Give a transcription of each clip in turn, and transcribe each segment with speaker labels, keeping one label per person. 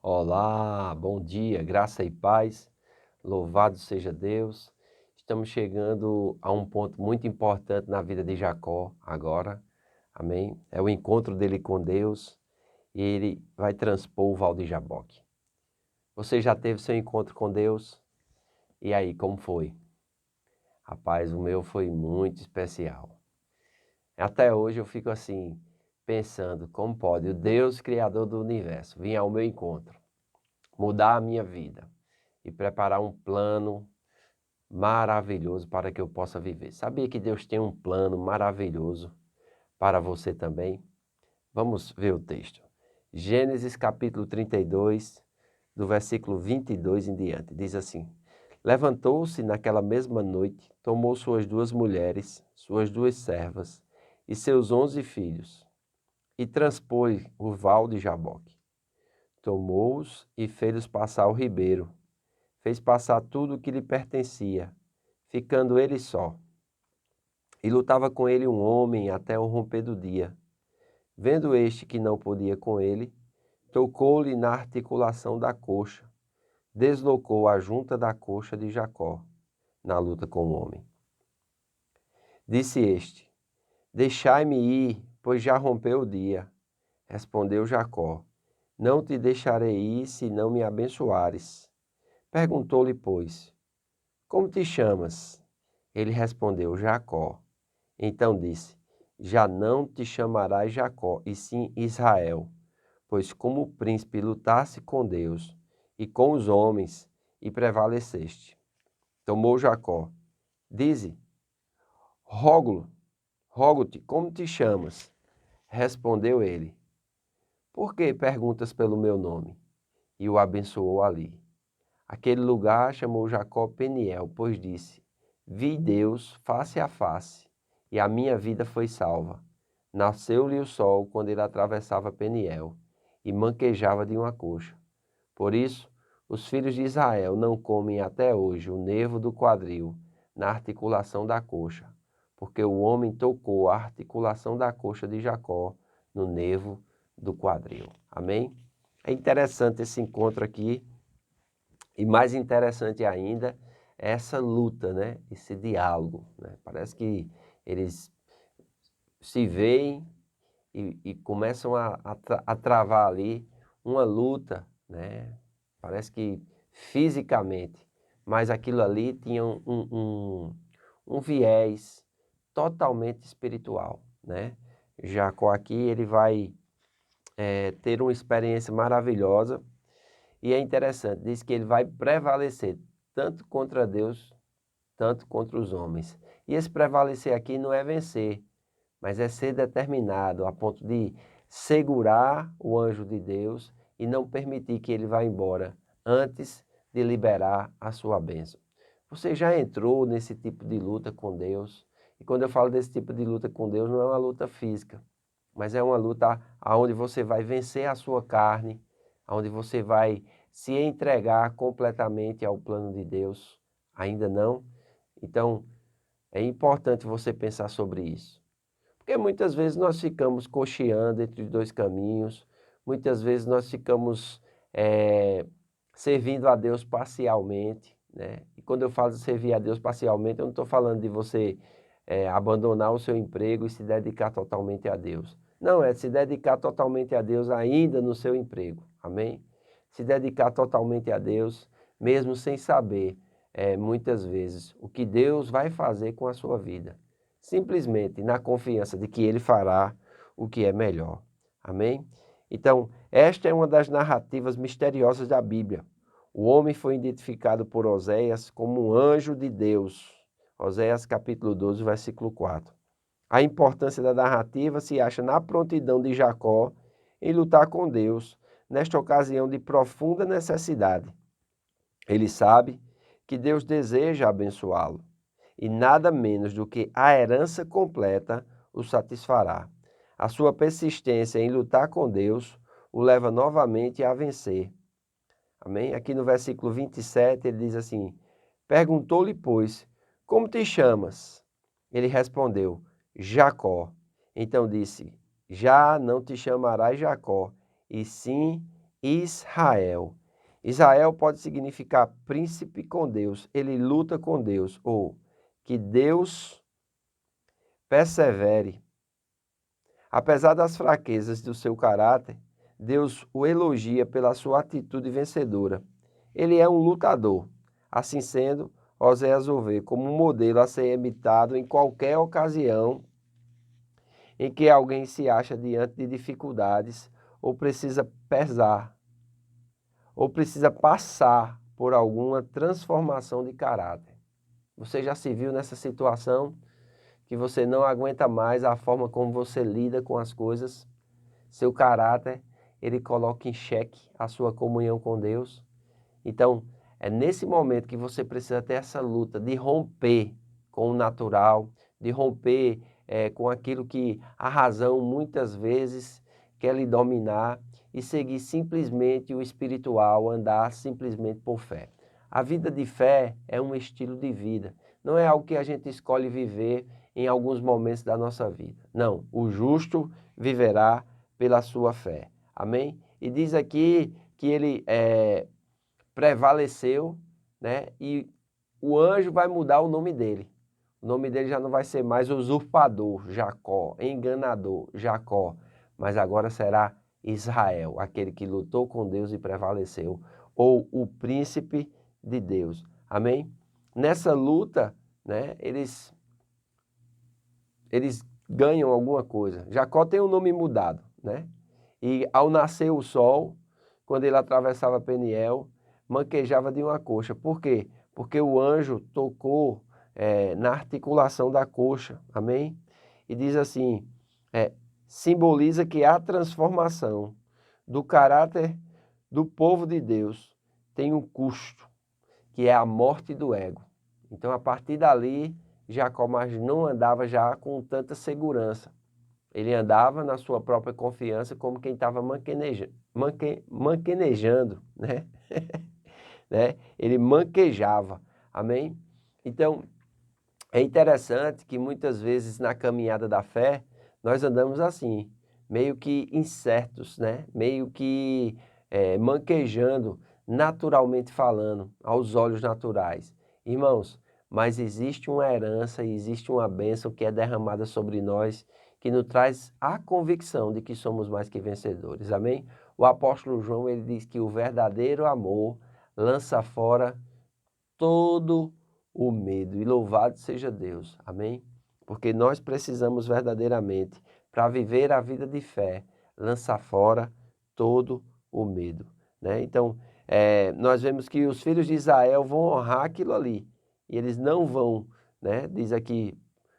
Speaker 1: Olá, bom dia, graça e paz, louvado seja Deus. Estamos chegando a um ponto muito importante na vida de Jacó agora, amém? É o encontro dele com Deus e ele vai transpor o Val de Jaboque. Você já teve seu encontro com Deus? E aí, como foi? Rapaz, o meu foi muito especial. Até hoje eu fico assim, pensando, como pode o Deus Criador do Universo vir ao meu encontro, mudar a minha vida e preparar um plano maravilhoso para que eu possa viver. Sabia que Deus tem um plano maravilhoso para você também? Vamos ver o texto. Gênesis capítulo 32, do versículo 22 em diante, diz assim: Levantou-se naquela mesma noite, tomou suas 2 mulheres, suas 2 servas e seus 11 filhos, e transpôs o val de Jaboque. Tomou-os e fez-os passar o ribeiro, fez passar tudo o que lhe pertencia, ficando ele só. E lutava com ele um homem até o romper do dia. Vendo este que não podia com ele, tocou-lhe na articulação da coxa, deslocou a junta da coxa de Jacó, na luta com o homem. Disse este: Deixai-me ir, pois já rompeu o dia. Respondeu Jacó: Não te deixarei ir, se não me abençoares. Perguntou-lhe, pois: Como te chamas? Ele respondeu: Jacó. Então disse: Já não te chamarás Jacó, e sim Israel, pois como príncipe lutaste com Deus e com os homens e prevaleceste. Tomou Jacó: Dize, rogo-te, como te chamas? Respondeu ele: Por que perguntas pelo meu nome? E o abençoou ali. Aquele lugar chamou Jacó Peniel, pois disse: Vi Deus face a face, e a minha vida foi salva. Nasceu-lhe o sol quando ele atravessava Peniel, e manquejava de uma coxa. Por isso, os filhos de Israel não comem até hoje o nervo do quadril, na articulação da coxa, porque o homem tocou a articulação da coxa de Jacó no nervo do quadril. Amém? É interessante esse encontro aqui. E mais interessante ainda é essa luta, né? Esse diálogo, né? Parece que eles se veem e começam a travar ali uma luta, né? Parece que fisicamente, mas aquilo ali tinha um viés totalmente espiritual, né? Jacó aqui ele vai ter uma experiência maravilhosa. E é interessante, diz que ele vai prevalecer tanto contra Deus, tanto contra os homens. E esse prevalecer aqui não é vencer, mas é ser determinado a ponto de segurar o anjo de Deus e não permitir que ele vá embora antes de liberar a sua bênção. Você já entrou nesse tipo de luta com Deus? E quando eu falo desse tipo de luta com Deus, não é uma luta física, mas é uma luta onde você vai vencer a sua carne, onde você vai se entregar completamente ao plano de Deus. Ainda não? Então, é importante você pensar sobre isso. Porque muitas vezes nós ficamos cocheando entre dois caminhos, muitas vezes nós ficamos servindo a Deus parcialmente, né? E quando eu falo de servir a Deus parcialmente, eu não estou falando de você abandonar o seu emprego e se dedicar totalmente a Deus. Não, é se dedicar totalmente a Deus ainda no seu emprego, amém? Se dedicar totalmente a Deus, mesmo sem saber, muitas vezes, o que Deus vai fazer com a sua vida. Simplesmente na confiança de que Ele fará o que é melhor, amém? Então, esta é uma das narrativas misteriosas da Bíblia. O homem foi identificado por Oséias como um anjo de Deus. Oséias capítulo 12, versículo 4. A importância da narrativa se acha na prontidão de Jacó em lutar com Deus, nesta ocasião de profunda necessidade. Ele sabe que Deus deseja abençoá-lo, e nada menos do que a herança completa o satisfará. A sua persistência em lutar com Deus o leva novamente a vencer. Amém? Aqui no versículo 27 ele diz assim: Perguntou-lhe, pois, como te chamas? Ele respondeu, Jacó. Então disse, já não te chamarás Jacó, e sim Israel. Israel pode significar príncipe com Deus, ele luta com Deus, ou que Deus persevere. Apesar das fraquezas do seu caráter, Deus o elogia pela sua atitude vencedora. Ele é um lutador. Assim sendo, Oséias o vê como um modelo a ser imitado em qualquer ocasião em que alguém se acha diante de dificuldades ou precisa pesar, ou precisa passar por alguma transformação de caráter. Você já se viu nessa situação que você não aguenta mais a forma como você lida com as coisas? Seu caráter, ele coloca em xeque a sua comunhão com Deus. Então, é nesse momento que você precisa ter essa luta de romper com o natural, de romper com aquilo que a razão muitas vezes quer lhe dominar e seguir simplesmente o espiritual, andar simplesmente por fé. A vida de fé é um estilo de vida, não é algo que a gente escolhe viver em alguns momentos da nossa vida. Não, o justo viverá pela sua fé. Amém? E diz aqui que ele prevaleceu, né? E o anjo vai mudar o nome dele. O nome dele já não vai ser mais usurpador, Jacó, enganador, Jacó, mas agora será Israel, aquele que lutou com Deus e prevaleceu, ou o príncipe de Deus. Amém? Nessa luta, né, eles ganham alguma coisa. Jacó tem o nome mudado, né? E ao nascer o sol, quando ele atravessava Peniel, manquejava de uma coxa. Por quê? Porque o anjo tocou na articulação da coxa, amém? E diz assim, simboliza que a transformação do caráter do povo de Deus tem um custo, que é a morte do ego. Então, a partir dali, Jacó mais não andava já com tanta segurança. Ele andava na sua própria confiança como quem estava manquenejando, né? né? Ele manquejava, amém? Então, é interessante que muitas vezes na caminhada da fé, nós andamos assim, meio que incertos, né? Meio que manquejando, naturalmente falando, aos olhos naturais. Irmãos, mas existe uma herança e existe uma bênção que é derramada sobre nós, que nos traz a convicção de que somos mais que vencedores, amém? O apóstolo João, ele diz que o verdadeiro amor lança fora todo o medo, e louvado seja Deus, amém? Porque nós precisamos verdadeiramente, para viver a vida de fé, lançar fora todo o medo, né? Então, nós vemos que os filhos de Israel vão honrar aquilo ali, e eles não vão, né? Diz aqui,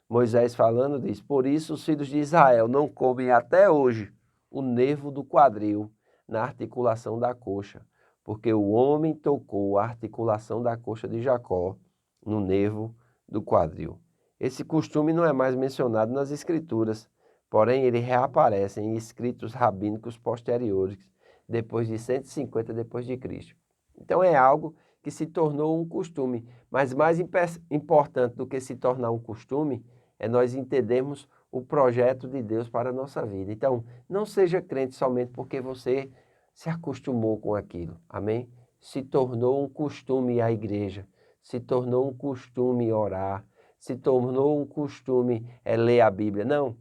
Speaker 1: Moisés falando, diz, por isso os filhos de Israel não comem até hoje o nervo do quadril na articulação da coxa, porque o homem tocou a articulação da coxa de Jacó no nervo do quadril. Esse costume não é mais mencionado nas escrituras, porém ele reaparece em escritos rabínicos posteriores, depois de 150 depois de Cristo. Então é algo que se tornou um costume, mas mais importante do que se tornar um costume é nós entendermos o projeto de Deus para a nossa vida. Então, não seja crente somente porque você se acostumou com aquilo, amém? Se tornou um costume a igreja, se tornou um costume orar, se tornou um costume ler a Bíblia. Não,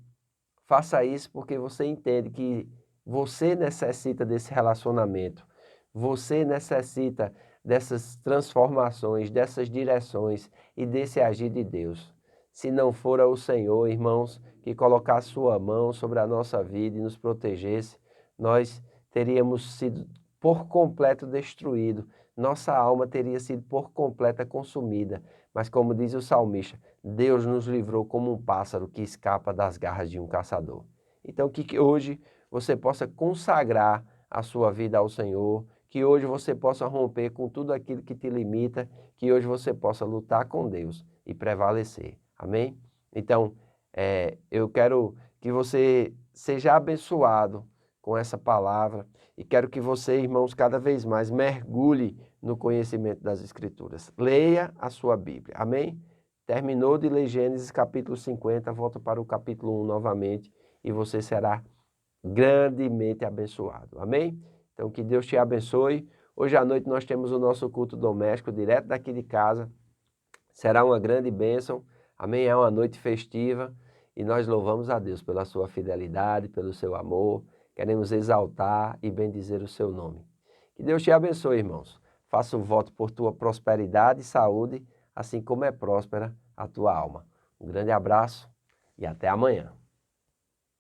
Speaker 1: faça isso porque você entende que você necessita desse relacionamento, você necessita dessas transformações, dessas direções e desse agir de Deus. Se não for o Senhor, irmãos, que colocar a sua mão sobre a nossa vida e nos protegesse, nós teríamos sido por completo destruído, nossa alma teria sido por completa consumida. Mas como diz o salmista, Deus nos livrou como um pássaro que escapa das garras de um caçador. Então que hoje você possa consagrar a sua vida ao Senhor, que hoje você possa romper com tudo aquilo que te limita, que hoje você possa lutar com Deus e prevalecer. Amém? Então, eu quero que você seja abençoado com essa palavra e quero que você, irmãos, cada vez mais mergulhe no conhecimento das Escrituras. Leia a sua Bíblia. Amém? Terminou de ler Gênesis capítulo 50, volta para o capítulo 1 novamente e você será grandemente abençoado. Amém? Então, que Deus te abençoe. Hoje à noite nós temos o nosso culto doméstico direto daqui de casa. Será uma grande bênção. Amém? É uma noite festiva e nós louvamos a Deus pela sua fidelidade, pelo seu amor. Queremos exaltar e bendizer o seu nome. Que Deus te abençoe, irmãos. Faça o voto por tua prosperidade e saúde, assim como é próspera a tua alma. Um grande abraço e até amanhã.